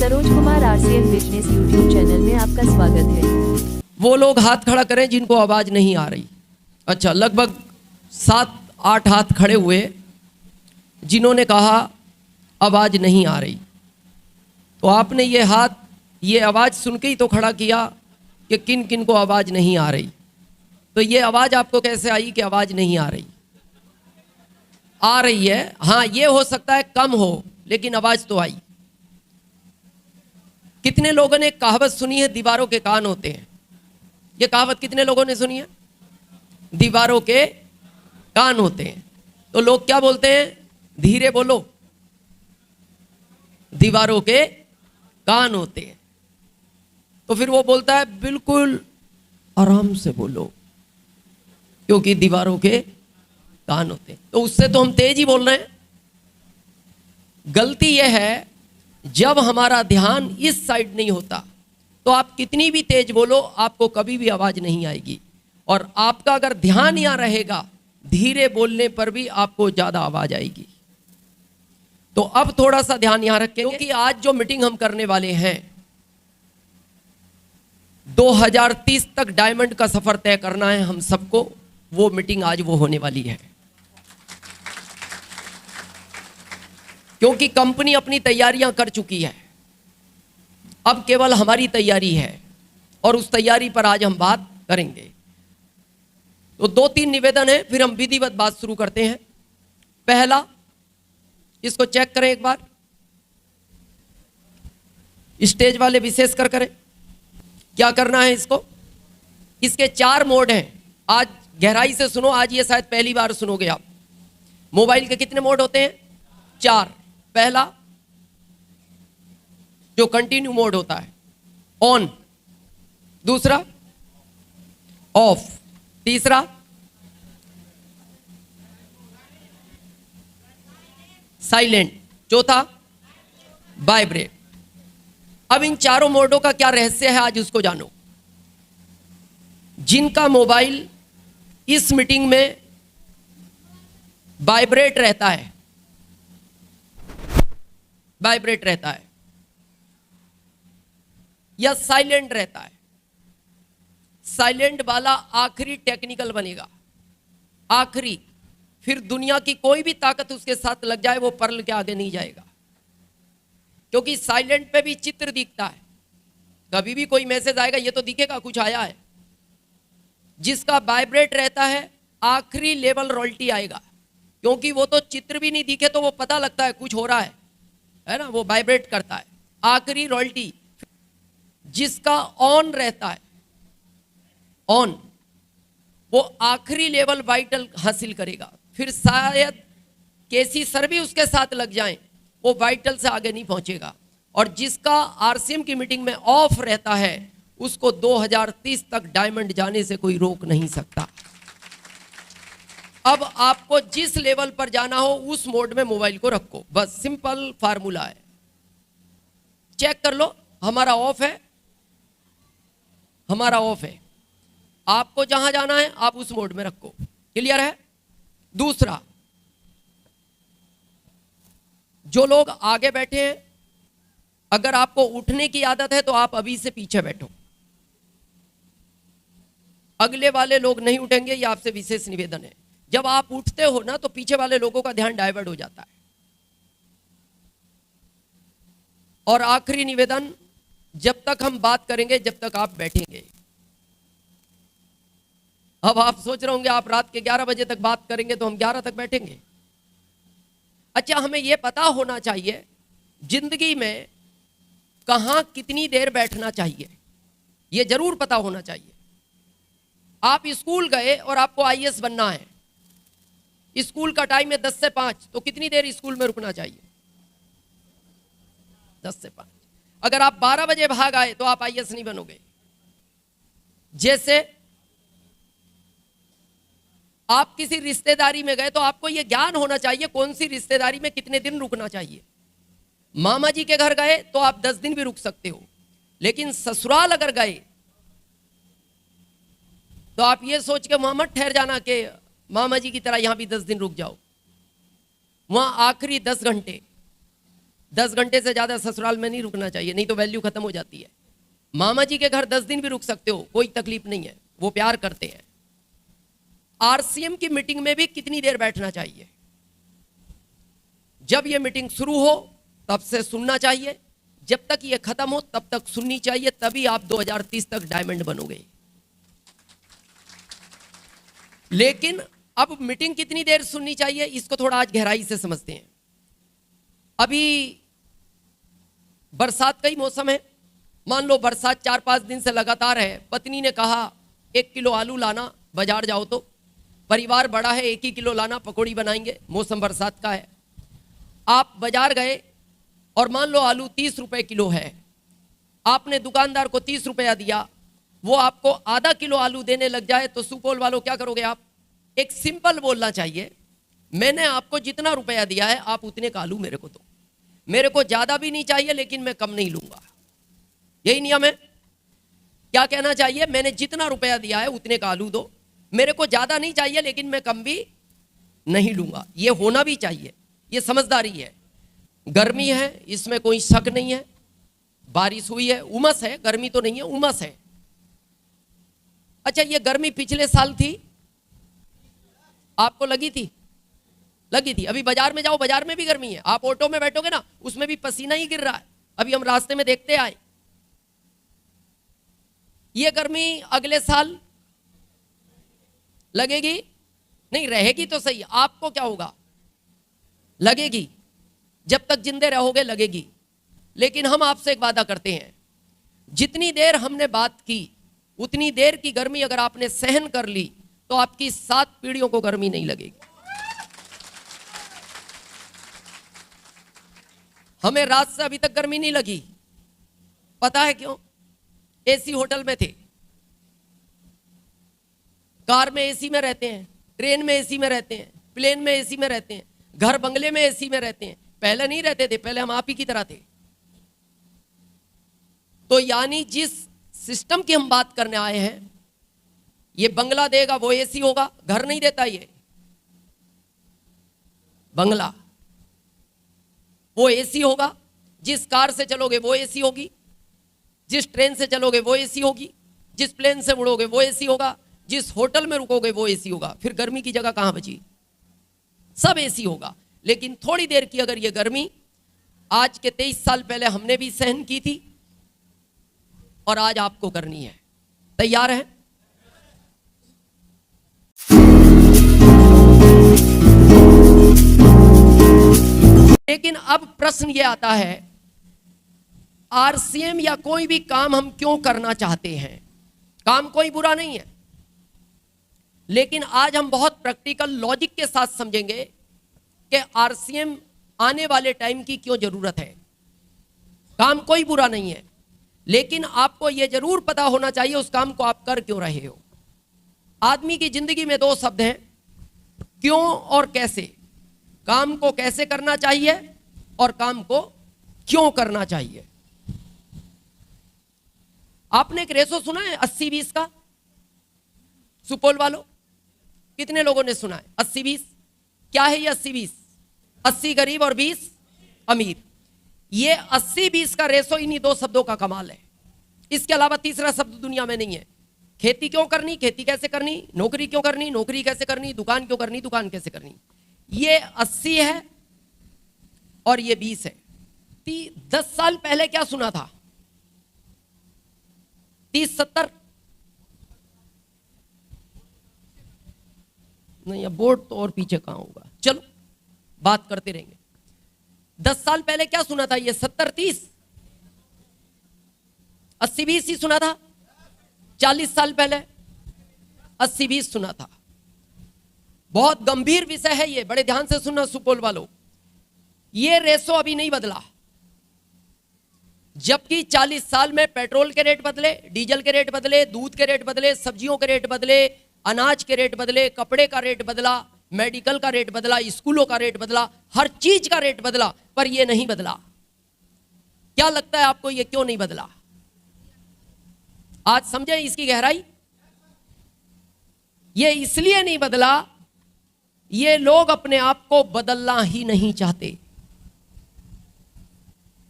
Saroj Kumar RCN business YouTube channel में आपका स्वागत है। वो लोग हाथ खड़ा करें जिनको आवाज़ नहीं आ रही। अच्छा, लगभग 7-8 हाथ खड़े हुए जिन्होंने कहा आवाज़ नहीं आ रही। तो आपने ये आवाज़ सुन के ही तो खड़ा किया कि किन किन को आवाज़ नहीं आ रही। तो ये आवाज़ आपको कैसे आई कि आवाज़ नहीं आ रही? आ रही है, हाँ, ये हो सकता है कम हो, लेकिन आवाज़ तो आई। कितने लोगों ने कहावत सुनी है, दीवारों के कान होते हैं? ये कहावत कितने लोगों ने सुनी है? दीवारों के कान होते हैं। तो लोग क्या बोलते हैं? धीरे बोलो, दीवारों के कान होते हैं। तो फिर वो बोलता है बिल्कुल आराम से बोलो, क्योंकि दीवारों के कान होते हैं। तो उससे तो हम तेज ही बोल रहे हैं। गलती यह है, जब हमारा ध्यान इस साइड नहीं होता तो आप कितनी भी तेज बोलो, आपको कभी भी आवाज नहीं आएगी। और आपका अगर ध्यान यहां रहेगा, धीरे बोलने पर भी आपको ज्यादा आवाज आएगी। तो अब थोड़ा सा ध्यान यहां रखें, क्योंकि आज जो मीटिंग हम करने वाले हैं, 2030 तक डायमंड का सफर तय करना है हम सबको। वो मीटिंग आज वो होने वाली है, क्योंकि कंपनी अपनी तैयारियां कर चुकी है। अब केवल हमारी तैयारी है, और उस तैयारी पर आज हम बात करेंगे। तो 2-3 निवेदन है, फिर हम विधिवत बात शुरू करते हैं। पहला, इसको चेक करें एक बार, स्टेज वाले विशेष कर करें। क्या करना है इसको? इसके 4 मोड हैं। आज गहराई से सुनो, आज ये शायद पहली बार सुनोगे आप। मोबाइल के कितने मोड होते हैं? 4। पहला जो कंटिन्यू मोड होता है, ऑन। दूसरा ऑफ। तीसरा साइलेंट। चौथा वाइब्रेट। अब इन चारों मोडों का क्या रहस्य है, आज उसको जानो। जिनका मोबाइल इस मीटिंग में वाइब्रेट रहता है, या साइलेंट रहता है, साइलेंट वाला आखिरी टेक्निकल बनेगा, आखिरी। फिर दुनिया की कोई भी ताकत उसके साथ लग जाए, वो पर्ल के आगे नहीं जाएगा, क्योंकि साइलेंट पे भी चित्र दिखता है। कभी भी कोई मैसेज आएगा, ये तो दिखेगा कुछ आया है। जिसका वाइब्रेट रहता है, आखिरी लेवल रॉयल्टी आएगा, क्योंकि वो तो चित्र भी नहीं दिखे तो वो पता लगता है कुछ हो रहा है ना, वो वाइब्रेट करता है, आखिरी रॉयल्टी। जिसका ऑन रहता है, ऑन, वो आखिरी लेवल वाइटल हासिल करेगा। फिर शायद केसी सर भी उसके साथ लग जाएं, वो वाइटल से आगे नहीं पहुंचेगा। और जिसका आरसीएम की मीटिंग में ऑफ रहता है, उसको 2030 तक डायमंड जाने से कोई रोक नहीं सकता। अब आपको जिस लेवल पर जाना हो, उस मोड में मोबाइल को रखो, बस सिंपल फार्मूला है। चेक कर लो, हमारा ऑफ है, हमारा ऑफ है। आपको जहां जाना है आप उस मोड में रखो। क्लियर है? दूसरा, जो लोग आगे बैठे हैं, अगर आपको उठने की आदत है तो आप अभी से पीछे बैठो। अगले वाले लोग नहीं उठेंगे, ये आपसे विशेष निवेदन है। जब आप उठते हो ना, तो पीछे वाले लोगों का ध्यान डाइवर्ट हो जाता है। और आखिरी निवेदन, जब तक हम बात करेंगे, जब तक आप बैठेंगे। अब आप सोच रहे होंगे, आप रात के 11 बजे तक बात करेंगे तो हम 11 तक बैठेंगे। अच्छा, हमें यह पता होना चाहिए जिंदगी में कहां कितनी देर बैठना चाहिए, यह जरूर पता होना चाहिए। आप स्कूल गए और आपको आईएएस बनना है, स्कूल का टाइम है 10 से 5, तो कितनी देर स्कूल में रुकना चाहिए? 10 से 5। अगर आप 12 बजे भाग आए तो आप आईएएस नहीं बनोगे। जैसे आप किसी रिश्तेदारी में गए तो आपको यह ज्ञान होना चाहिए कौन सी रिश्तेदारी में कितने दिन रुकना चाहिए। मामा जी के घर गए तो आप 10 दिन भी रुक सकते हो, लेकिन ससुराल अगर गए तो आप ये सोच के वहां मत ठहर जाना कि मामा जी की तरह यहां भी 10 दिन रुक जाओ। वहां आखिरी 10 घंटे 10 घंटे से ज्यादा ससुराल में नहीं रुकना चाहिए, नहीं तो वैल्यू खत्म हो जाती है। मामा जी के घर 10 दिन भी रुक सकते हो, कोई तकलीफ नहीं है, वो प्यार करते हैं। आरसीएम की मीटिंग में भी कितनी देर बैठना चाहिए? जब ये मीटिंग शुरू हो तब से सुनना चाहिए, जब तक ये खत्म हो तब तक सुननी चाहिए, तभी आप 2030 तक डायमंड बनोगे। लेकिन अब मीटिंग कितनी देर सुननी चाहिए, इसको थोड़ा आज गहराई से समझते हैं। अभी बरसात का ही मौसम है, मान लो बरसात 4-5 दिन से लगातार है। पत्नी ने कहा 1 किलो आलू लाना, बाजार जाओ तो परिवार बड़ा है, 1 ही किलो लाना, पकौड़ी बनाएंगे, मौसम बरसात का है। आप बाजार गए और मान लो आलू 30 रुपए किलो है, आपने दुकानदार को 30 रुपया दिया, वो आपको आधा किलो आलू देने लग जाए तो सुपौल वालों क्या करोगे आप? एक सिंपल बोलना चाहिए, मैंने आपको जितना रुपया दिया है आप उतने का आलू मेरे को दो, मेरे को ज्यादा भी नहीं चाहिए लेकिन मैं कम नहीं लूंगा। यही नियम है। क्या कहना चाहिए? मैंने जितना रुपया दिया है उतने का आलू दो, मेरे को ज्यादा नहीं चाहिए लेकिन मैं कम भी नहीं लूंगा। ये होना भी चाहिए, ये समझदारी है। गर्मी है, इसमें कोई शक नहीं है, बारिश हुई है, उमस है, गर्मी तो नहीं है, उमस है। अच्छा, ये गर्मी पिछले साल थी, आपको लगी थी? लगी थी। अभी बाजार में जाओ, बाजार में भी गर्मी है, आप ऑटो में बैठोगे ना, उसमें भी पसीना ही गिर रहा है। अभी हम रास्ते में देखते आए। ये गर्मी अगले साल लगेगी नहीं, रहेगी तो सही, आपको क्या होगा? लगेगी, जब तक जिंदे रहोगे लगेगी। लेकिन हम आपसे एक वादा करते हैं, जितनी देर हमने बात की उतनी देर की गर्मी अगर आपने सहन कर ली तो आपकी 7 पीढ़ियों को गर्मी नहीं लगेगी। हमें रात से अभी तक गर्मी नहीं लगी, पता है क्यों? एसी होटल में थे, कार में एसी में रहते हैं, ट्रेन में एसी में रहते हैं, प्लेन में एसी में रहते हैं, घर बंगले में एसी में रहते हैं। पहले नहीं रहते थे, पहले हम आप ही की तरह थे। तो यानी जिस सिस्टम की हम बात करने आए हैं, ये बंगला देगा वो एसी होगा, घर नहीं देता, ये बंगला वो एसी होगा। जिस कार से चलोगे वो एसी होगी, जिस ट्रेन से चलोगे वो एसी होगी, जिस प्लेन से उड़ोगे वो एसी होगा, जिस होटल में रुकोगे वो एसी होगा। फिर गर्मी की जगह कहां बची? सब एसी होगा। लेकिन थोड़ी देर की अगर ये गर्मी आज के 23 साल पहले हमने भी सहन की थी और आज आपको करनी है। तैयार है? लेकिन अब प्रश्न ये आता है, आरसीएम या कोई भी काम हम क्यों करना चाहते हैं? काम कोई बुरा नहीं है, लेकिन आज हम बहुत प्रैक्टिकल लॉजिक के साथ समझेंगे कि आरसीएम आने वाले टाइम की क्यों जरूरत है। काम कोई बुरा नहीं है, लेकिन आपको यह जरूर पता होना चाहिए उस काम को आप कर क्यों रहे हो। आदमी की जिंदगी में 2 शब्द हैं, क्यों और कैसे। काम को कैसे करना चाहिए और काम को क्यों करना चाहिए। आपने एक रेशो सुना है 80-20 का? सुपौल वालों कितने लोगों ने सुना है 80-20? क्या है ये 80-20? 80 गरीब और 20 अमीर। ये 80-20 का रेशो इन्हीं 2 शब्दों का कमाल है। इसके अलावा तीसरा शब्द दुनिया में नहीं है। खेती क्यों करनी, खेती कैसे करनी, नौकरी क्यों करनी, नौकरी कैसे करनी, दुकान क्यों करनी, दुकान कैसे करनी। ये 80 है और ये 20 है। 10 साल पहले क्या सुना था? 30-70 नहीं, अब बोर्ड तो और पीछे कहां होगा, चलो बात करते रहेंगे। 10 साल पहले क्या सुना था? ये 70-30, 80-20 ही सुना था। 40 साल पहले 80-20 सुना था। बहुत गंभीर विषय है ये, बड़े ध्यान से सुनना सुपौल वालों। ये रेशो अभी नहीं बदला, जबकि 40 साल में पेट्रोल के रेट बदले, डीजल के रेट बदले, दूध के रेट बदले, सब्जियों के रेट बदले, अनाज के रेट बदले, कपड़े का रेट बदला, मेडिकल का रेट बदला, स्कूलों का रेट बदला, हर चीज का रेट बदला, पर यह नहीं बदला। क्या लगता है आपको यह क्यों नहीं बदला? आज समझे इसकी गहराई। यह इसलिए नहीं बदला, ये लोग अपने आप को बदलना ही नहीं चाहते।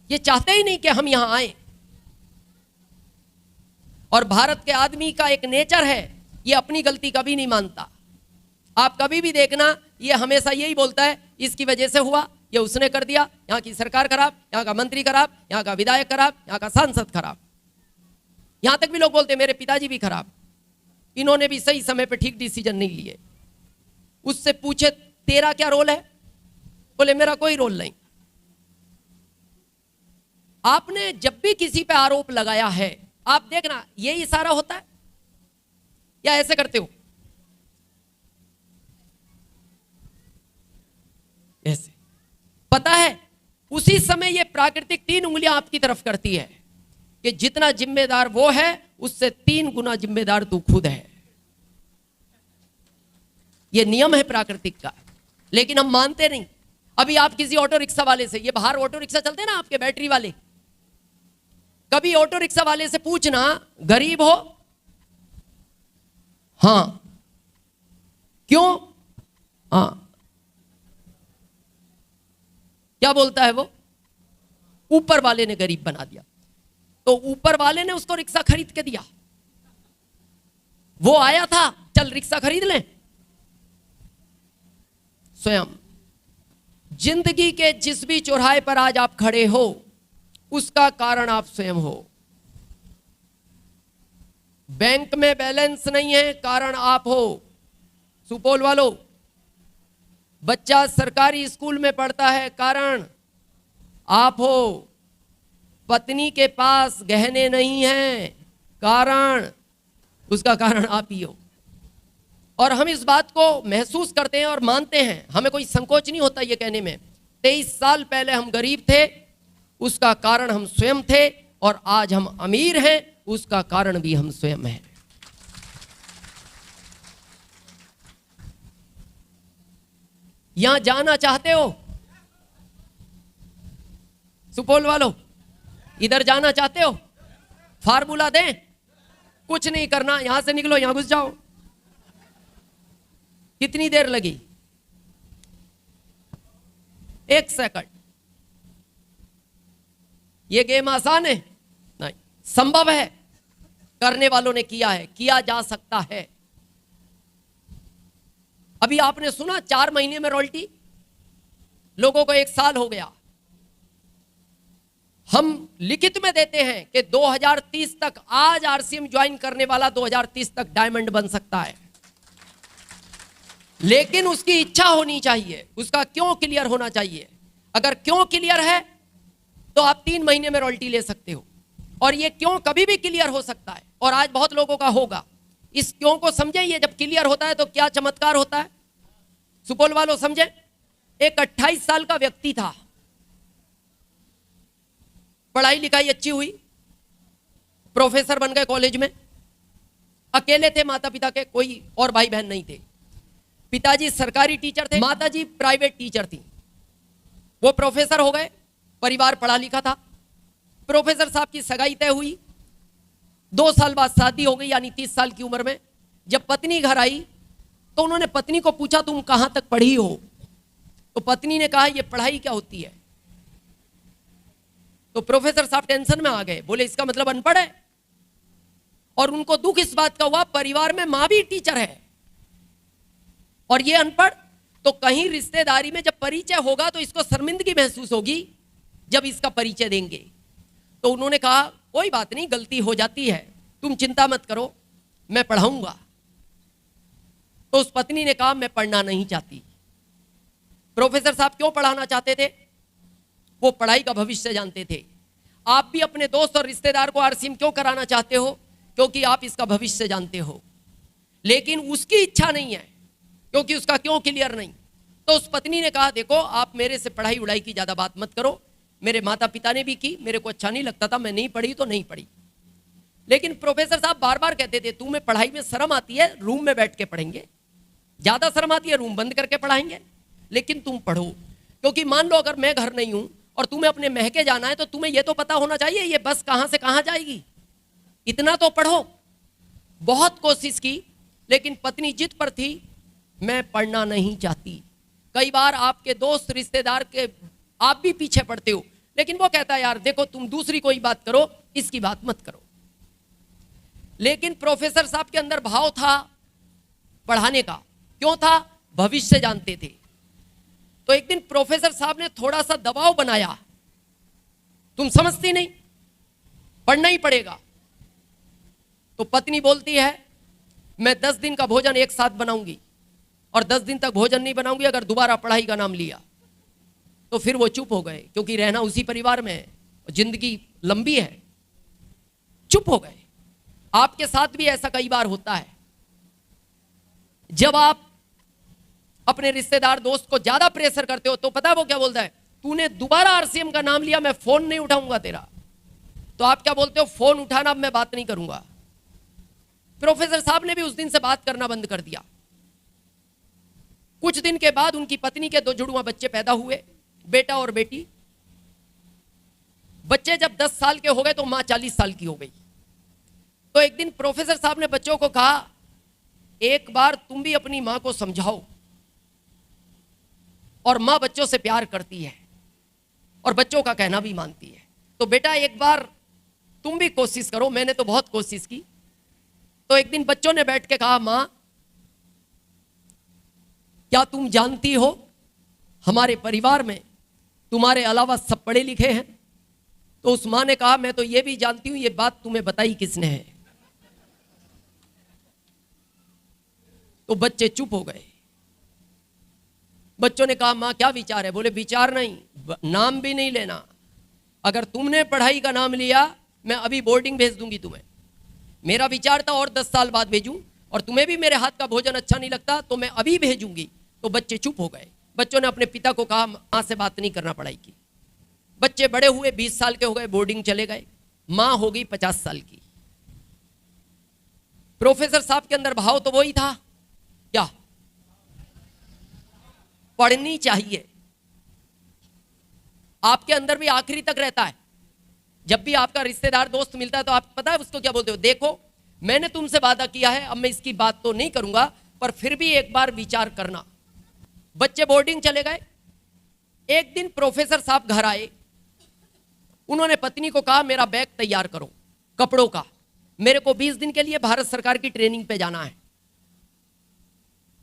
ये चाहते ही नहीं कि हम यहां आए। और भारत के आदमी का एक नेचर है, ये अपनी गलती कभी नहीं मानता। आप कभी भी देखना, ये हमेशा यही बोलता है इसकी वजह से हुआ, ये उसने कर दिया, यहाँ की सरकार खराब, यहाँ का मंत्री खराब, यहाँ का विधायक खराब, यहाँ का सांसद खराब। यहां तक भी लोग बोलते हैं मेरे पिताजी भी खराब, इन्होंने भी सही समय पे ठीक डिसीजन नहीं लिए। उससे पूछे तेरा क्या रोल है, बोले मेरा कोई रोल नहीं। आपने जब भी किसी पे आरोप लगाया है, आप देखना ये इशारा होता है या ऐसे करते हो, ऐसे। पता है उसी समय ये प्राकृतिक 3 उंगलियां आपकी तरफ करती है कि जितना जिम्मेदार वो है उससे 3 गुना जिम्मेदार तू खुद है। ये नियम है प्राकृतिक का, लेकिन हम मानते नहीं। अभी आप किसी ऑटो रिक्शा वाले से, ये बाहर ऑटो रिक्शा चलते हैं ना आपके बैटरी वाले, कभी ऑटो रिक्शा वाले से पूछना गरीब हो, हां, क्यों, हां, क्या बोलता है वो, ऊपर वाले ने गरीब बना दिया। तो ऊपर वाले ने उसको रिक्शा खरीद के दिया, वो आया था चल रिक्शा खरीद लें। स्वयं जिंदगी के जिस भी चौराहे पर आज आप खड़े हो उसका कारण आप स्वयं हो। बैंक में बैलेंस नहीं है, कारण आप हो। सुपौल वालों, बच्चा सरकारी स्कूल में पढ़ता है, कारण आप हो। पत्नी के पास गहने नहीं हैं, कारण, उसका कारण आप ही हो। और हम इस बात को महसूस करते हैं और मानते हैं, हमें कोई संकोच नहीं होता ये कहने में। 23 साल पहले हम गरीब थे, उसका कारण हम स्वयं थे, और आज हम अमीर हैं, उसका कारण भी हम स्वयं हैं। यहां जाना चाहते हो सुपौल वालों, इधर जाना चाहते हो, फार्मूला दें, कुछ नहीं करना, यहां से निकलो, यहां घुस जाओ। कितनी देर लगी, 1 सेकंड। ये गेम आसान है नहीं, संभव है, करने वालों ने किया है, किया जा सकता है। अभी आपने सुना 4 महीने में रॉयल्टी, लोगों को 1 साल हो गया। हम लिखित में देते हैं कि 2030 तक, आज आरसीएम ज्वाइन करने वाला 2030 तक डायमंड बन सकता है, लेकिन उसकी इच्छा होनी चाहिए, उसका क्यों क्लियर होना चाहिए। अगर क्यों क्लियर है तो आप 3 महीने में रॉयल्टी ले सकते हो, और ये क्यों कभी भी क्लियर हो सकता है, और आज बहुत लोगों का होगा। इस क्यों को समझे, ये जब क्लियर होता है तो क्या चमत्कार होता है। सुपौल वालों समझे, एक 28 साल का व्यक्ति था, पढ़ाई लिखाई अच्छी हुई, प्रोफेसर बन गए कॉलेज में, अकेले थे, माता पिता के कोई और भाई बहन नहीं थे। पिताजी सरकारी टीचर थे, माताजी प्राइवेट टीचर थी। वो प्रोफेसर हो गए, परिवार पढ़ा लिखा था। प्रोफेसर साहब की सगाई तय हुई, 2 साल बाद शादी हो गई, यानी 30 साल की उम्र में। जब पत्नी घर आई तो उन्होंने पत्नी को पूछा तुम कहां तक पढ़ी हो, तो पत्नी ने कहा ये पढ़ाई क्या होती है। तो प्रोफेसर साहब टेंशन में आ गए, बोले इसका मतलब अनपढ़ है। और उनको दुख इस बात का हुआ, परिवार में मां भी टीचर है और ये अनपढ़, तो कहीं रिश्तेदारी में जब परिचय होगा तो इसको शर्मिंदगी महसूस होगी जब इसका परिचय देंगे। तो उन्होंने कहा कोई बात नहीं, गलती हो जाती है, तुम चिंता मत करो, मैं पढ़ाऊंगा। तो उस पत्नी ने कहा मैं पढ़ना नहीं चाहती। प्रोफेसर साहब क्यों पढ़ाना चाहते थे, वो पढ़ाई का भविष्य जानते थे। आप भी अपने दोस्त और रिश्तेदार को आरसीएम क्यों कराना चाहते हो, क्योंकि आप इसका भविष्य जानते हो, लेकिन उसकी इच्छा नहीं है क्योंकि उसका क्यों क्लियर नहीं। तो उस पत्नी ने कहा देखो आप मेरे से पढ़ाई उड़ाई की ज्यादा बात मत करो, मेरे माता पिता ने भी की, मेरे को अच्छा नहीं लगता था, मैं नहीं पढ़ी तो नहीं पढ़ी। लेकिन प्रोफेसर साहब बार बार कहते थे तुम्हें पढ़ाई में शर्म आती है, रूम में बैठ के पढ़ेंगे, ज्यादा शर्म आती है रूम बंद करके पढ़ाएंगे, लेकिन तुम पढ़ो। क्योंकि मान लो अगर मैं घर नहीं हूं और तुम्हें अपने महके जाना है तो तुम्हें यह तो पता होना चाहिए ये बस कहां से कहां जाएगी, इतना तो पढ़ो। बहुत कोशिश की लेकिन पत्नी जिद पर थी, मैं पढ़ना नहीं चाहती। कई बार आपके दोस्त रिश्तेदार के आप भी पीछे पड़ते हो, लेकिन वो कहता है यार देखो तुम दूसरी कोई बात करो, इसकी बात मत करो। लेकिन प्रोफेसर साहब के अंदर भाव था पढ़ाने का। क्यों था? भविष्य जानते थे। तो एक दिन प्रोफेसर साहब ने थोड़ा सा दबाव बनाया, तुम समझती नहीं, पढ़ना ही पड़ेगा। तो पत्नी बोलती है मैं 10 दिन का भोजन एक साथ बनाऊंगी और 10 दिन तक भोजन नहीं बनाऊंगी अगर दोबारा पढ़ाई का नाम लिया। तो फिर वो चुप हो गए, क्योंकि रहना उसी परिवार में है, जिंदगी लंबी है। चुप हो गए। आपके साथ भी ऐसा कई बार होता है, जब आप अपने रिश्तेदार दोस्त को ज्यादा प्रेशर करते हो तो पता है वो क्या बोलता है? तूने दोबारा आरसीएम का नाम लिया, मैं फोन नहीं उठाऊंगा तेरा। तो आप क्या बोलते हो? फोन उठाना, अब मैं बात नहीं करूंगा। प्रोफेसर साहब ने भी उस दिन से बात करना बंद कर दिया। कुछ दिन के बाद उनकी पत्नी के 2 जुड़वा बच्चे पैदा हुए, बेटा और बेटी। बच्चे जब 10 साल के हो गए तो मां 40 साल की हो गई। तो एक दिन प्रोफेसर साहब ने बच्चों को कहा, एक बार तुम भी अपनी मां को समझाओ। और मां बच्चों से प्यार करती है और बच्चों का कहना भी मानती है। तो बेटा एक बार तुम भी कोशिश करो, मैंने तो बहुत कोशिश की। तो एक दिन बच्चों ने बैठ के कहा, मां क्या तुम जानती हो हमारे परिवार में तुम्हारे अलावा सब पढ़े लिखे हैं? तो उस मां ने कहा, मैं तो ये भी जानती हूं, ये बात तुम्हें बताई किसने है? तो बच्चे चुप हो गए। बच्चों ने कहा, मां क्या विचार है? बोले विचार नहीं, नाम भी नहीं लेना। अगर तुमने पढ़ाई का नाम लिया मैं अभी बोर्डिंग भेज दूंगी तुम्हें। मेरा विचार था और 10 साल बाद भेजूं, और तुम्हें भी मेरे हाथ का भोजन अच्छा नहीं लगता तो मैं अभी भेजूंगी। तो बच्चे चुप हो गए। बच्चों ने अपने पिता को कहा, मां से बात नहीं करना पढ़ाई की। बच्चे बड़े हुए, 20 साल के हो गए, बोर्डिंग चले गए। मां हो गई 50 साल की। प्रोफेसर साहब के अंदर भाव तो वही था, क्या? पढ़नी चाहिए। आपके अंदर भी आखिरी तक रहता है। जब भी आपका रिश्तेदार दोस्त मिलता है तो आप पता है उसको क्या बोलते हो? देखो मैंने तुमसे वादा किया है, अब मैं इसकी बात तो नहीं करूंगा, पर फिर भी एक बार विचार करना। बच्चे बोर्डिंग चले गए। एक दिन प्रोफेसर साहब घर आए। उन्होंने पत्नी को कहा, मेरा बैग तैयार करो कपड़ों का, मेरे को 20 दिन के लिए भारत सरकार की ट्रेनिंग पे जाना है।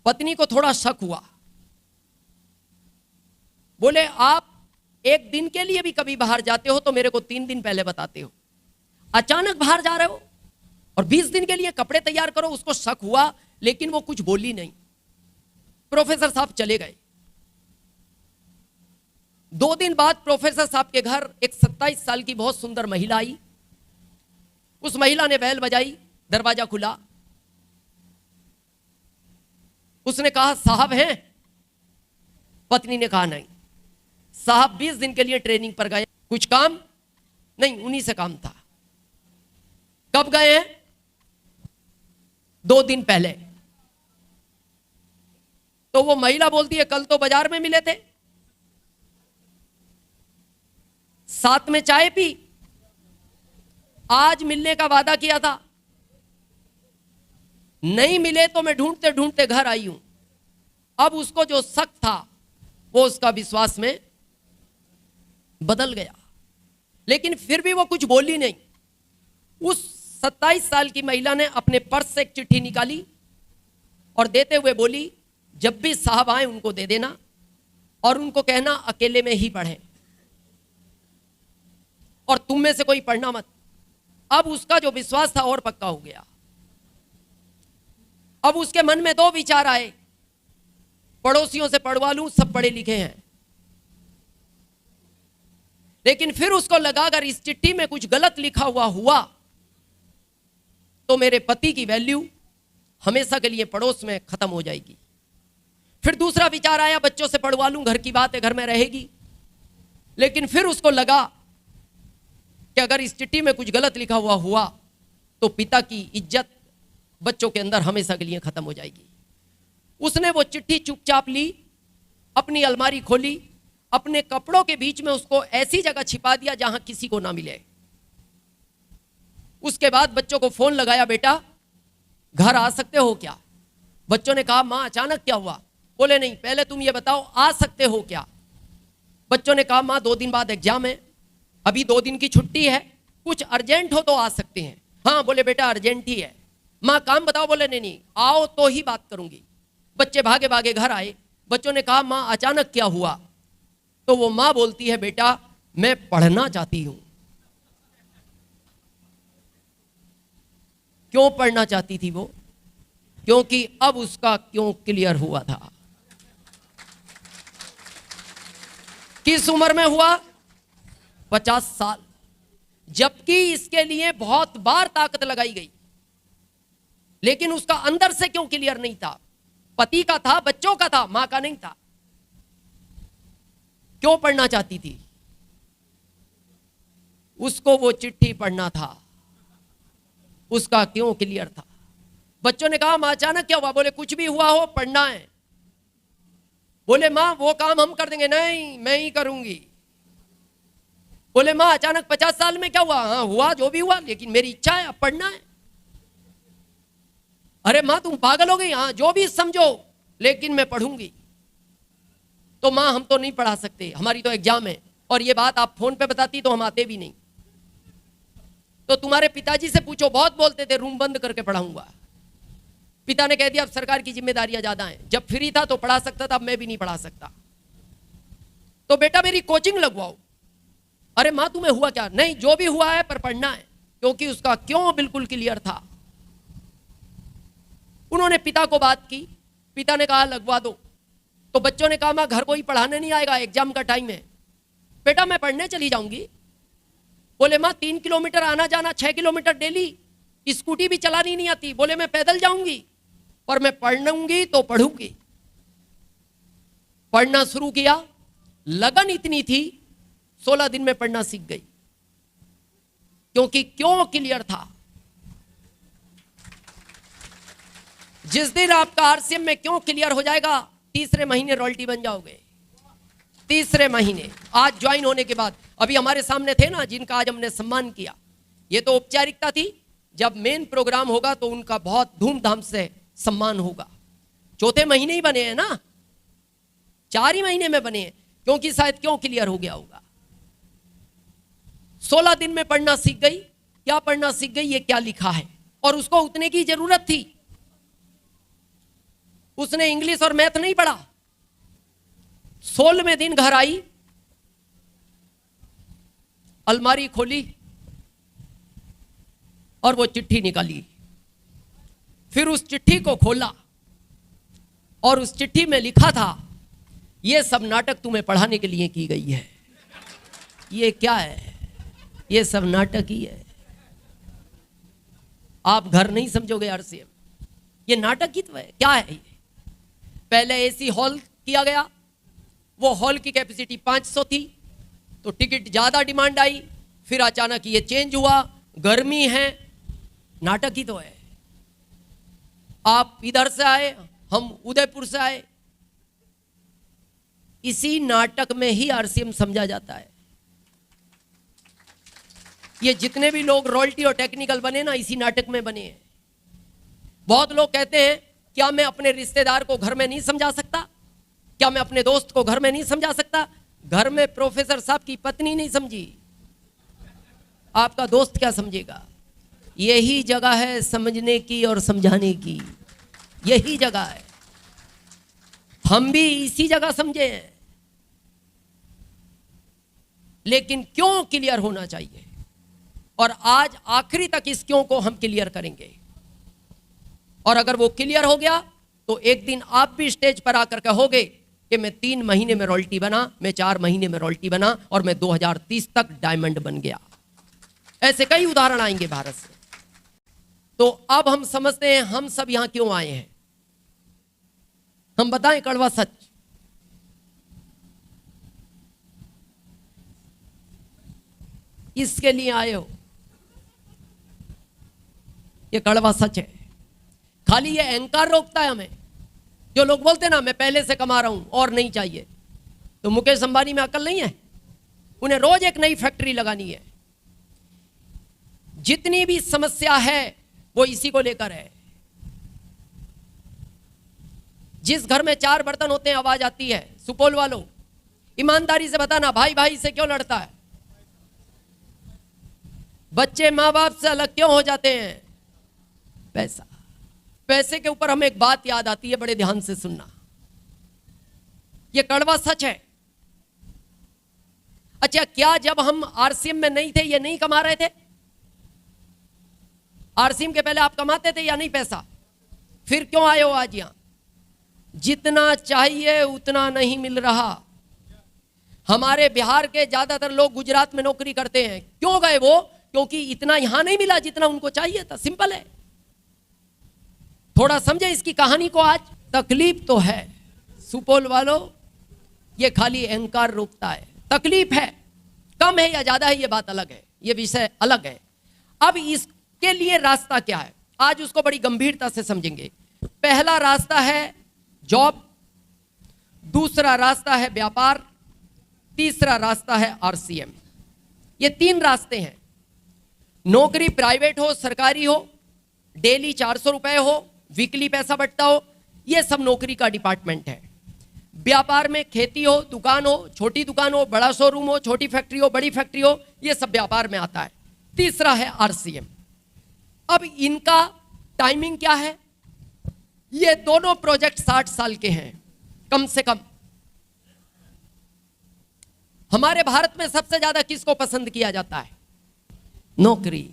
पत्नी को थोड़ा शक हुआ। बोले, आप 1 दिन के लिए भी कभी बाहर जाते हो तो मेरे को 3 दिन पहले बताते हो, अचानक बाहर जा रहे हो और 20 दिन के लिए कपड़े तैयार करो। उसको शक हुआ, लेकिन वो कुछ बोली नहीं। प्रोफेसर साहब चले गए। 2 दिन बाद प्रोफेसर साहब के घर एक 27 साल की बहुत सुंदर महिला आई। उस महिला ने बैल बजाई, दरवाजा खुला। उसने कहा, साहब हैं? पत्नी ने कहा, नहीं। साहब 20 दिन के लिए ट्रेनिंग पर गए, कुछ काम? नहीं, उन्हीं से काम था। कब गए हैं? 2 दिन पहले। तो वो महिला बोलती है, कल तो बाजार में मिले थे, साथ में चाय पी, आज मिलने का वादा किया था, नहीं मिले तो मैं ढूंढते ढूंढते घर आई हूं। अब उसको जो शक था वो उसका विश्वास में बदल गया, लेकिन फिर भी वो कुछ बोली नहीं। उस 27 साल की महिला ने अपने पर्स से एक चिट्ठी निकाली और देते हुए बोली, जब भी साहब आए उनको दे देना और उनको कहना अकेले में ही पढ़ें और तुम में से कोई पढ़ना मत। अब उसका जो विश्वास था और पक्का हो गया। अब उसके मन में 2 विचार आए, पड़ोसियों से पढ़वा लूं, सब पढ़े लिखे हैं। लेकिन फिर उसको लगा, अगर इस चिट्ठी में कुछ गलत लिखा हुआ तो मेरे पति की वैल्यू हमेशा के लिए पड़ोस में खत्म हो जाएगी। फिर दूसरा विचार आया, बच्चों से पढ़वा लूं, घर की बात है, घर में रहेगी। लेकिन फिर उसको लगा कि अगर इस चिट्ठी में कुछ गलत लिखा हुआ तो पिता की इज्जत बच्चों के अंदर हमेशा के लिए खत्म हो जाएगी। उसने वो चिट्ठी चुपचाप ली, अपनी अलमारी खोली, अपने कपड़ों के बीच में उसको ऐसी जगह छिपा दिया जहां किसी को ना मिले। उसके बाद बच्चों को फोन लगाया, बेटा घर आ सकते हो क्या? बच्चों ने कहा, मां अचानक क्या हुआ? बोले, नहीं, पहले तुम ये बताओ आ सकते हो क्या? बच्चों ने कहा, मां 2 दिन बाद एग्जाम है, अभी 2 दिन की छुट्टी है, कुछ अर्जेंट हो तो आ सकते हैं। हाँ बोले बेटा अर्जेंट ही है। माँ काम बताओ, बोले नहीं नहीं आओ तो ही बात करूंगी। बच्चे भागे भागे घर आए। बच्चों ने कहा माँ अचानक क्या हुआ? तो वो माँ बोलती है बेटा मैं पढ़ना चाहती हूं। क्यों पढ़ना चाहती थी वो? क्योंकि अब उसका क्यों क्लियर हुआ था। किस उम्र में हुआ? 50 साल। जबकि इसके लिए बहुत बार ताकत लगाई गई, लेकिन उसका अंदर से क्यों क्लियर नहीं था? पति का था, बच्चों का था, मां का नहीं था। क्यों पढ़ना चाहती थी? उसको वो चिट्ठी पढ़ना था, उसका क्यों क्लियर था। बच्चों ने कहा मां अचानक क्या हुआ? बोले कुछ भी हुआ हो पढ़ना है। बोले मां वो काम हम कर देंगे। नहीं मैं ही करूंगी। बोले मां अचानक 50 साल में क्या हुआ? हाँ हुआ जो भी हुआ, लेकिन मेरी इच्छा है अब पढ़ना है। अरे मां तुम पागल हो गई? हाँ जो भी समझो, लेकिन मैं पढ़ूंगी। तो मां हम तो नहीं पढ़ा सकते, हमारी तो एग्जाम है, और ये बात आप फोन पे बताती तो हम आते भी नहीं। तो तुम्हारे पिताजी से पूछो, बहुत बोलते थे रूम बंद करके पढ़ाऊंगा। पिता ने कह दिया अब सरकार की जिम्मेदारियां ज्यादा हैं। जब फ्री था तो पढ़ा सकता था, अब मैं भी नहीं पढ़ा सकता। तो बेटा मेरी कोचिंग लगवाओ। अरे मां तुम्हें हुआ क्या? नहीं जो भी हुआ है पर पढ़ना है, क्योंकि उसका क्यों बिल्कुल क्लियर था। उन्होंने पिता को बात की, पिता ने कहा लगवा दो। तो बच्चों ने कहा मां घर कोई पढ़ाने नहीं आएगा, एग्जाम का टाइम है। बेटा मैं पढ़ने चली जाऊंगी। बोले मां 3 किलोमीटर आना जाना, 6 किलोमीटर डेली, स्कूटी भी चलानी नहीं आती। बोले मैं पैदल जाऊंगी, पर मैं पढ़ूंगी तो पढ़ूंगी। पढ़ना शुरू किया, लगन इतनी थी 16 दिन में पढ़ना सीख गई, क्योंकि क्यों क्लियर था। जिस दिन आपका आरसीएम में क्यों क्लियर हो जाएगा, तीसरे महीने रॉयल्टी बन जाओगे। तीसरे महीने आज ज्वाइन होने के बाद। अभी हमारे सामने थे ना जिनका आज हमने सम्मान किया, ये तो औपचारिकता थी। जब मेन प्रोग्राम होगा तो उनका बहुत धूमधाम से सम्मान होगा। चौथे महीने ही बने हैं ना, 4 ही महीने में बने हैं, क्योंकि शायद क्यों क्लियर हो गया होगा। 16 दिन में पढ़ना सीख गई। क्या पढ़ना सीख गई? ये क्या लिखा है, और उसको उतने की जरूरत थी। उसने इंग्लिश और मैथ नहीं पढ़ा। 16वें दिन घर आई, अलमारी खोली और वो चिट्ठी निकाली। फिर उस चिट्ठी को खोला और उस चिट्ठी में लिखा था ये सब नाटक तुम्हें पढ़ाने के लिए की गई है। ये क्या है? ये सब नाटक ही है। आप घर नहीं समझोगे आरसीएम, ये नाटक ही तो है। क्या है ये? पहले एसी हॉल किया गया, वो हॉल की कैपेसिटी 500 थी, तो टिकट ज्यादा डिमांड आई। फिर अचानक ये चेंज हुआ, गर्मी है, नाटक ही तो है। आप इधर से आए, हम उदयपुर से आए, इसी नाटक में ही आरसीएम समझा जाता है। ये जितने भी लोग रॉयल्टी और टेक्निकल बने ना, इसी नाटक में बने हैं। बहुत लोग कहते हैं क्या मैं अपने रिश्तेदार को घर में नहीं समझा सकता? क्या मैं अपने दोस्त को घर में नहीं समझा सकता? घर में प्रोफेसर साहब की पत्नी नहीं समझी, आपका दोस्त क्या समझेगा? यही जगह है समझने की और समझाने की, यही जगह है। हम भी इसी जगह समझे हैं, लेकिन क्यों क्लियर होना चाहिए। और आज आखिरी तक इस क्यों को हम क्लियर करेंगे। और अगर वो क्लियर हो गया तो एक दिन आप भी स्टेज पर आकर कहोगे कि मैं 3 महीने में रॉयल्टी बना, मैं 4 महीने में रॉयल्टी बना, और मैं 2030 तक डायमंड बन गया। ऐसे कई उदाहरण आएंगे भारत से। तो अब हम समझते हैं हम सब यहां क्यों आए हैं। हम बताएं कड़वा सच, इसके लिए आए हो, ये कड़वा सच है। खाली ये अहंकार रोकता है हमें। जो लोग बोलते हैं ना मैं पहले से कमा रहा हूं और नहीं चाहिए, तो मुकेश अंबानी में अकल नहीं है? उन्हें रोज एक नई फैक्ट्री लगानी है। जितनी भी समस्या है वो इसी को लेकर है। जिस घर में 4 बर्तन होते हैं आवाज आती है। सुपौल वालों ईमानदारी से बताना, भाई भाई से क्यों लड़ता है? बच्चे माँ बाप से अलग क्यों हो जाते हैं? पैसा। पैसे के ऊपर हमें एक बात याद आती है, बड़े ध्यान से सुनना, ये कड़वा सच है। अच्छा, क्या जब हम आरसीएम में नहीं थे ये नहीं कमा रहे थे? आरसीएम के पहले आप कमाते थे या नहीं पैसा? फिर क्यों आए हो आज यहां? जितना चाहिए उतना नहीं मिल रहा। हमारे बिहार के ज्यादातर लोग गुजरात में नौकरी करते हैं, क्यों गए वो? क्योंकि इतना यहां नहीं मिला जितना उनको चाहिए था। सिंपल है। थोड़ा समझे इसकी कहानी को। आज तकलीफ तो है सुपौल वालों, ये खाली अहंकार रोकता है। तकलीफ है, कम है या ज्यादा है ये बात अलग है, ये विषय अलग है। अब इसके लिए रास्ता क्या है, आज उसको बड़ी गंभीरता से समझेंगे। पहला रास्ता है जॉब, दूसरा रास्ता है व्यापार, तीसरा रास्ता है आरसीएम। ये तीन रास्ते हैं। नौकरी प्राइवेट हो सरकारी हो, डेली 400 रुपए हो, वीकली पैसा बटता हो, ये सब नौकरी का डिपार्टमेंट है। व्यापार में खेती हो, दुकान हो, छोटी दुकान हो, बड़ा शोरूम हो, छोटी फैक्ट्री हो, बड़ी फैक्ट्री हो, ये सब व्यापार में आता है। तीसरा है आरसीएम। अब इनका टाइमिंग क्या है? ये दोनों प्रोजेक्ट 60 साल के हैं कम से कम। हमारे भारत में सबसे ज्यादा किसको पसंद किया जाता है? नौकरी।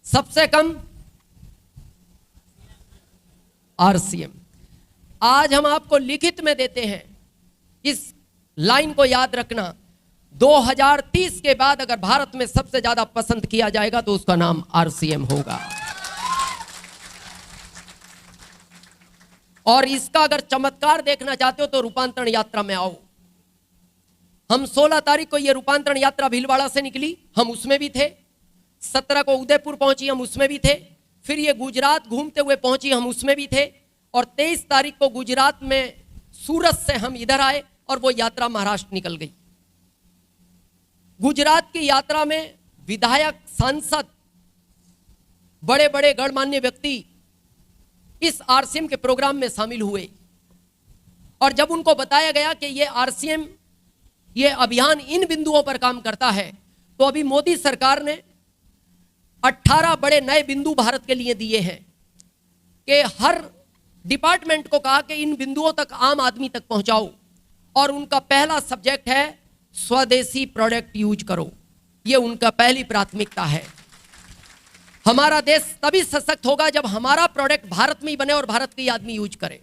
सबसे कम आरसीएम। आज हम आपको लिखित में देते हैं, इस लाइन को याद रखना, 2030 के बाद अगर भारत में सबसे ज्यादा पसंद किया जाएगा तो उसका नाम आरसीएम होगा। और इसका अगर चमत्कार देखना चाहते हो तो रूपांतरण यात्रा में आओ। हम 16 तारीख को ये रूपांतरण यात्रा भीलवाड़ा से निकली, हम उसमें भी थे। 17 को उदयपुर पहुंची, हम उसमें भी थे। फिर ये गुजरात घूमते हुए पहुंची, हम उसमें भी थे। और 23 तारीख को गुजरात में सूरत से हम इधर आए और वो यात्रा महाराष्ट्र निकल गई। गुजरात की यात्रा में विधायक, सांसद, बड़े बड़े गणमान्य व्यक्ति इस आरसीएम के प्रोग्राम में शामिल हुए। और जब उनको बताया गया कि ये आरसीएम, ये अभियान इन बिंदुओं पर काम करता है, तो अभी मोदी सरकार ने 18 बड़े नए बिंदु भारत के लिए दिए हैं कि हर डिपार्टमेंट को कहा कि इन बिंदुओं तक आम आदमी तक पहुंचाओ। और उनका पहला सब्जेक्ट है स्वदेशी प्रोडक्ट यूज करो। ये उनका पहली प्राथमिकता है। हमारा देश तभी सशक्त होगा जब हमारा प्रोडक्ट भारत में ही बने और भारत के ही आदमी यूज करे।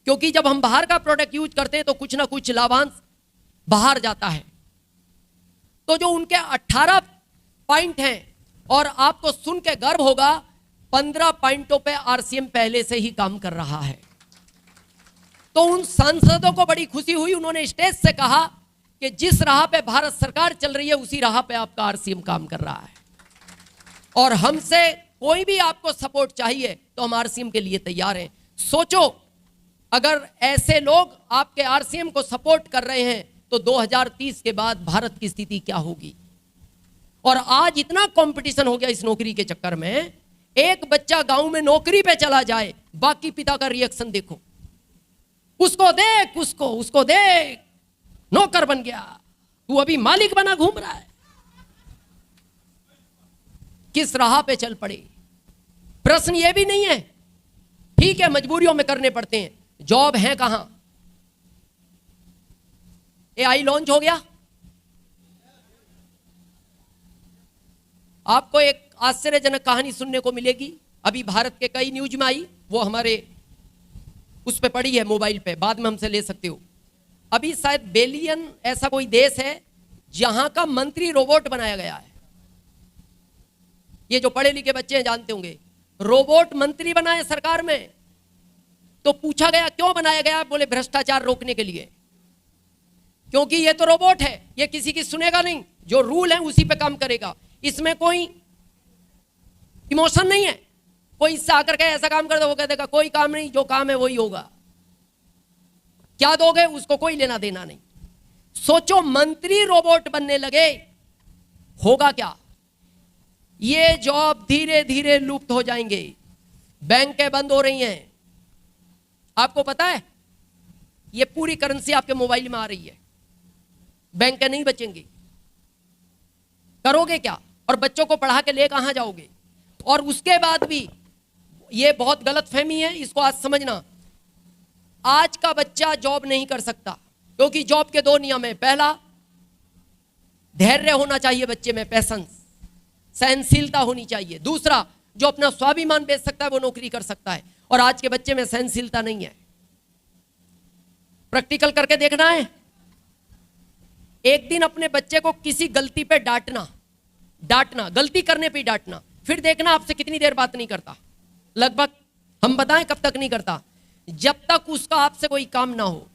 क्योंकि जब हम बाहर का प्रोडक्ट यूज करते हैं तो कुछ ना कुछ लाभांश बाहर जाता है। तो जो उनके 18 पॉइंट हैं, और आपको सुन के गर्व होगा, 15 पॉइंटों पे आरसीएम पहले से ही काम कर रहा है। तो उन सांसदों को बड़ी खुशी हुई। उन्होंने स्टेज से कहा कि जिस राह पे भारत सरकार चल रही है उसी राह पे आपका आरसीएम काम कर रहा है। और हमसे कोई भी आपको सपोर्ट चाहिए तो हम आरसीएम के लिए तैयार हैं। सोचो, अगर ऐसे लोग आपके आरसीएम को सपोर्ट कर रहे हैं तो 2030 के बाद भारत की स्थिति क्या होगी। और आज इतना कंपटीशन हो गया इस नौकरी के चक्कर में, एक बच्चा गांव में नौकरी पे चला जाए, बाकी पिता का रिएक्शन देखो, उसको देख, उसको देख, नौकर बन गया, तू अभी मालिक बना घूम रहा है। किस राह पे चल पड़े? प्रश्न ये भी नहीं है, ठीक है मजबूरियों में करने पड़ते हैं, जॉब है कहां? एआई लॉन्च हो गया। आपको एक आश्चर्यजनक कहानी सुनने को मिलेगी, अभी भारत के कई न्यूज में आई, वो हमारे उस पे पड़ी है मोबाइल पे, बाद में हमसे ले सकते हो। अभी शायद बेलियन ऐसा कोई देश है जहां का मंत्री रोबोट बनाया गया है। ये जो पढ़े लिखे बच्चे हैं जानते होंगे, रोबोट मंत्री बनाए सरकार में। तो पूछा गया क्यों बनाया गया, बोले भ्रष्टाचार रोकने के लिए। क्योंकि ये तो रोबोट है, ये किसी की सुनेगा नहीं, जो रूल है उसी पे काम करेगा, इसमें कोई इमोशन नहीं है। कोई इससे आकर के ऐसा काम कर दो, वो कह देगा कोई काम नहीं, जो काम है वही होगा, क्या दोगे उसको कोई लेना देना नहीं। सोचो मंत्री रोबोट बनने लगे, होगा क्या? ये जॉब धीरे धीरे लुप्त हो जाएंगे, बैंकें बंद हो रही हैं। आपको पता है ये पूरी करेंसी आपके मोबाइल में आ रही है, बैंकें नहीं बचेंगी। करोगे क्या? और बच्चों को पढ़ा के ले कहां जाओगे? और उसके बाद भी ये बहुत गलत फहमी है, इसको आज समझना। आज का बच्चा जॉब नहीं कर सकता क्योंकि जॉब के दो नियम है। पहला, धैर्य होना चाहिए बच्चे में, पेशेंस, सहनशीलता होनी चाहिए। दूसरा, जो अपना स्वाभिमान बेच सकता है वो नौकरी कर सकता है। और आज के बच्चे में सहनशीलता नहीं है। प्रैक्टिकल करके देखना है। एक दिन अपने बच्चे को किसी गलती पे डांटना, गलती करने पे डांटना, फिर देखना आपसे कितनी देर बात नहीं करता। लगभग हम बताएं कब तक नहीं करता? जब तक उसका आपसे कोई काम ना हो।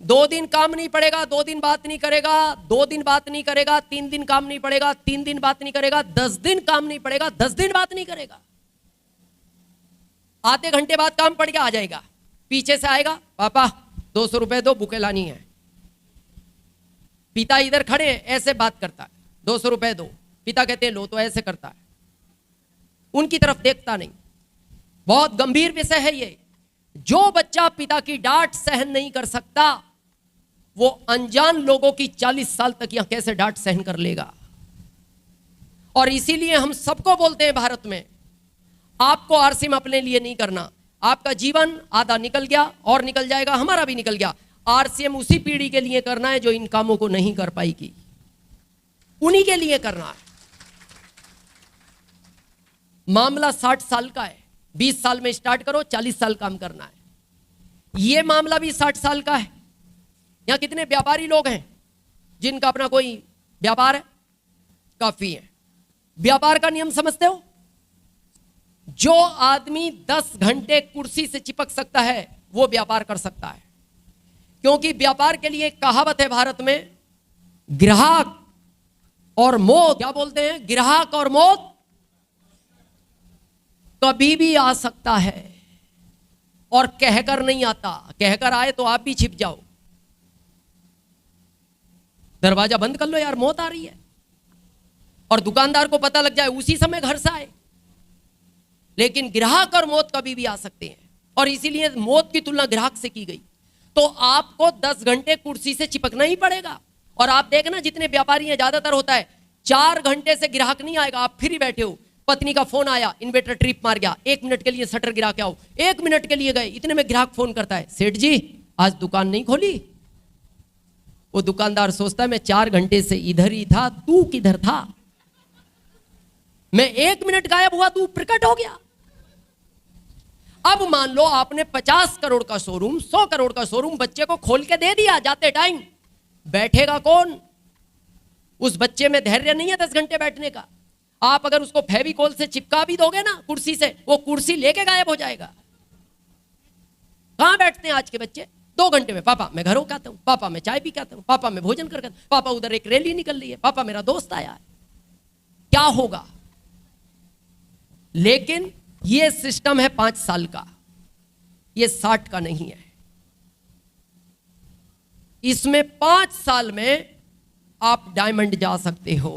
2 दिन काम नहीं पड़ेगा, 2 दिन बात नहीं करेगा, 2 दिन बात नहीं करेगा, 3 दिन काम नहीं पड़ेगा, 3 दिन बात नहीं करेगा, 10 दिन काम नहीं पड़ेगा, 10 दिन बात नहीं करेगा। आधे घंटे बाद काम पड़ गया, आ जाएगा, पीछे से आएगा, पापा 200 रुपए दो, बुके लानी है। पिता इधर खड़े ऐसे बात करता है, 200 रुपए दो। पिता कहते हैं लो, तो ऐसे करता है, उनकी तरफ देखता नहीं। बहुत गंभीर विषय है ये। जो बच्चा पिता की डांट सहन नहीं कर सकता, वो अनजान लोगों की 40 साल तक यहां कैसे डांट सहन कर लेगा। और इसीलिए हम सबको बोलते हैं भारत में, आपको आरसीएम अपने लिए नहीं करना। आपका जीवन आधा निकल गया और निकल जाएगा, हमारा भी निकल गया। आरसीएम उसी पीढ़ी के लिए करना है जो इन कामों को नहीं कर पाएगी, उन्हीं के लिए करना है। मामला 60 साल का है, 20 साल में स्टार्ट करो, 40 साल काम करना है। यह मामला भी 60 साल का है। यहां कितने व्यापारी लोग हैं जिनका अपना कोई व्यापार है? काफी है। व्यापार का नियम समझते हो? जो आदमी 10 घंटे कुर्सी से चिपक सकता है वो व्यापार कर सकता है। क्योंकि व्यापार के लिए एक कहावत है भारत में, ग्राहक और मौत, क्या बोलते हैं? ग्राहक और मौत कभी भी आ सकता है, और कहकर नहीं आता। कहकर आए तो आप भी छिप जाओ, दरवाजा बंद कर लो यार, मौत आ रही है, और दुकानदार को पता लग जाए उसी समय घर से आए। लेकिन ग्राहक और मौत कभी भी आ सकते हैं, और इसीलिए मौत की तुलना ग्राहक से की गई। तो आपको 10 घंटे कुर्सी से चिपकना ही पड़ेगा। और आप देखना जितने व्यापारी हैं, ज्यादातर होता है 4 घंटे से ग्राहक नहीं आएगा, आप फिर ही बैठे हो, पत्नी का फोन आया, इन्वर्टर ट्रिप मार गया, 1 मिनट के लिए शटर गिरा के आओ, 1 मिनट के लिए गए, इतने में ग्राहक फोन करता है, सेठ जी आज दुकान नहीं खोली। वो दुकानदार सोचता है मैं 4 घंटे से इधर ही था, तू किधर था? मैं 1 मिनट गायब हुआ, तू प्रकट हो गया। अब मान लो आपने 50 करोड़ का शोरूम, 100 करोड़ का शोरूम बच्चे को खोल के दे दिया, जाते टाइम बैठेगा कौन? उस बच्चे में धैर्य नहीं है 10 घंटे बैठने का। आप अगर उसको फेविकोल से चिपका भी दोगे ना कुर्सी से, वो कुर्सी लेके गायब हो जाएगा। कहां बैठते हैं आज के बच्चे? 2 घंटे में पापा मैं घर होकर आता हूं, पापा मैं चाय पी के आता हूं, पापा मैं भोजन करके आता हूं, पापा उधर एक रैली निकल रही है, पापा मेरा दोस्त आया है। क्या होगा? लेकिन ये सिस्टम है 5 साल का, ये 60 का नहीं है। इसमें 5 साल में आप डायमंड जा सकते हो।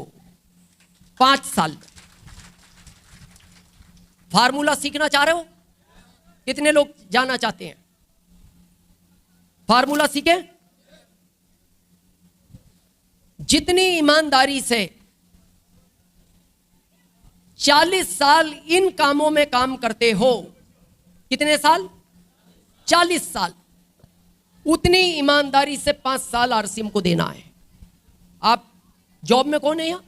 5 साल में फार्मूला सीखना चाह रहे हो? कितने लोग जाना चाहते हैं? फार्मूला सीखे। जितनी ईमानदारी से 40 साल इन कामों में काम करते हो, कितने साल? 40 साल, उतनी ईमानदारी से 5 साल आरसीएम को देना है। आप जॉब में कौन है यहां?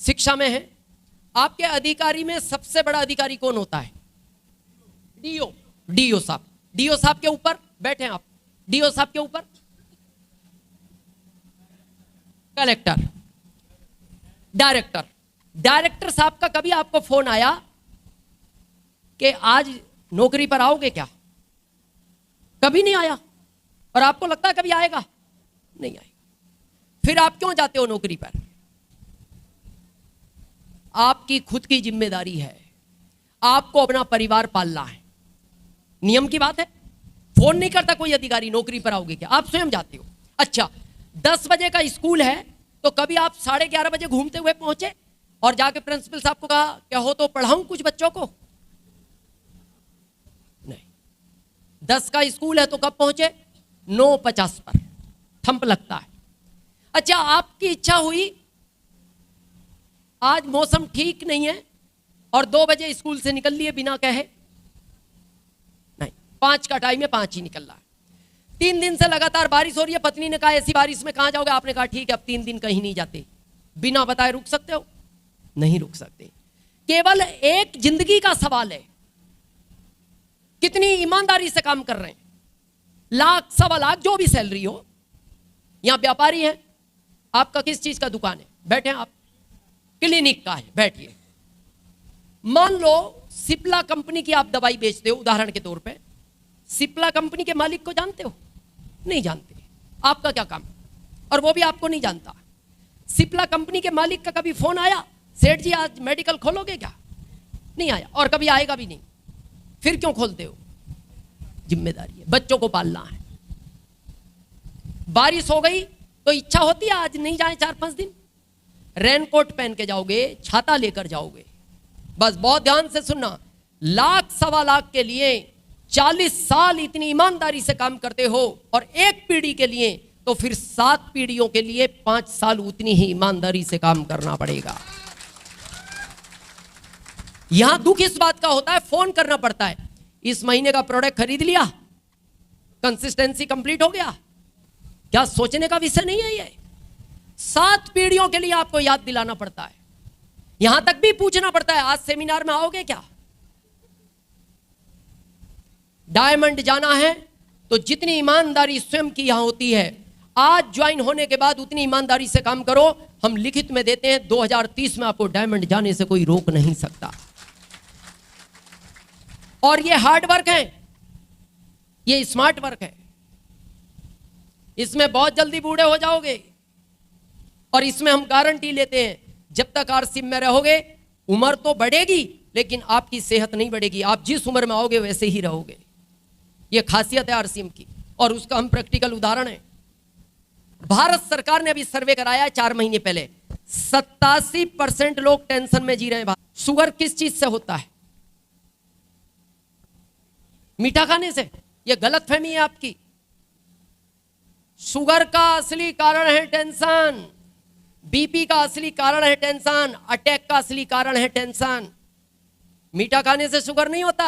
शिक्षा में है। आपके अधिकारी में सबसे बड़ा अधिकारी कौन होता है? डीओ। डीओ साहब, डीओ साहब के ऊपर बैठे हैं आप, डीओ साहब के ऊपर कलेक्टर, डायरेक्टर। डायरेक्टर साहब का कभी आपको फोन आया कि आज नौकरी पर आओगे क्या? कभी नहीं आया। और आपको लगता है कभी आएगा? नहीं आएगा। फिर आप क्यों जाते हो नौकरी पर? आपकी खुद की जिम्मेदारी है, आपको अपना परिवार पालना है। नियम की बात है। फोन नहीं करता कोई अधिकारी नौकरी पर आओगे क्या, आप स्वयं जाते हो। अच्छा, 10 बजे का स्कूल है तो कभी आप 11:30 बजे घूमते हुए पहुंचे और जाके प्रिंसिपल साहब को कहा क्या हो तो पढ़ाऊं कुछ बच्चों को? नहीं। 10 का स्कूल है तो कब पहुंचे? 9:50 पर थंप लगता है। अच्छा, आपकी इच्छा हुई आज मौसम ठीक नहीं है और 2 बजे स्कूल से निकल लिए बिना कहे, नहीं, 5 का टाइम है, 5 ही निकल रहा है। 3 दिन से लगातार बारिश हो रही है, पत्नी ने कहा ऐसी बारिश में कहां जाओगे, आपने कहा ठीक है अब 3 दिन कहीं नहीं जाते। बिना बताए रुक सकते हो? नहीं रुक सकते। केवल एक जिंदगी का सवाल है, कितनी ईमानदारी से काम कर रहे हैं। लाख सवा लाख जो भी सैलरी हो, यहां व्यापारी है, आपका किस चीज का दुकान है, बैठे आप, क्लिनिक का है, बैठिए। मान लो सिप्ला कंपनी की आप दवाई बेचते हो, उदाहरण के तौर पे। सिप्ला कंपनी के मालिक को जानते हो? नहीं जानते। आपका क्या काम? और वो भी आपको नहीं जानता। सिप्ला कंपनी के मालिक का कभी फोन आया, सेठ जी आज मेडिकल खोलोगे क्या? नहीं आया, और कभी आएगा भी नहीं। फिर क्यों खोलते हो? जिम्मेदारी है, बच्चों को पालना है। बारिश हो गई तो इच्छा होती है आज नहीं जाए 4-5 दिन, रेनकोट पहन के जाओगे, छाता लेकर जाओगे। बस बहुत ध्यान से सुनना, लाख सवा लाख के लिए 40 साल इतनी ईमानदारी से काम करते हो, और एक पीढ़ी के लिए तो फिर 7 पीढ़ियों के लिए 5 साल उतनी ही ईमानदारी से काम करना पड़ेगा। यहां दुख इस बात का होता है, फोन करना पड़ता है, इस महीने का प्रोडक्ट खरीद लिया, कंसिस्टेंसी कंप्लीट हो गया। क्या सोचने का विषय नहीं है ये? 7 पीढ़ियों के लिए आपको याद दिलाना पड़ता है। यहां तक भी पूछना पड़ता है आज सेमिनार में आओगे क्या? डायमंड जाना है तो जितनी ईमानदारी स्वयं की यहां होती है, आज ज्वाइन होने के बाद उतनी ईमानदारी से काम करो। हम लिखित में देते हैं 2030 में आपको डायमंड जाने से कोई रोक नहीं सकता। और ये हार्ड वर्क है, ये स्मार्ट वर्क है। इसमें बहुत जल्दी बूढ़े हो जाओगे, और इसमें हम गारंटी लेते हैं जब तक आरसीएम में रहोगे, उम्र तो बढ़ेगी लेकिन आपकी सेहत नहीं बढ़ेगी। आप जिस उम्र में आओगे वैसे ही रहोगे। यह खासियत है आरसीएम की, और उसका हम प्रैक्टिकल उदाहरण है। भारत सरकार ने अभी सर्वे कराया है 4 महीने पहले, 87% लोग टेंशन में जी रहे हैं। शुगर किस चीज से होता है? मीठा खाने से। यह गलत फहमी है आपकी। शुगर का असली कारण है टेंशन, बीपी का असली कारण है टेंशन, अटैक का असली कारण है टेंशन। मीठा खाने से शुगर नहीं होता।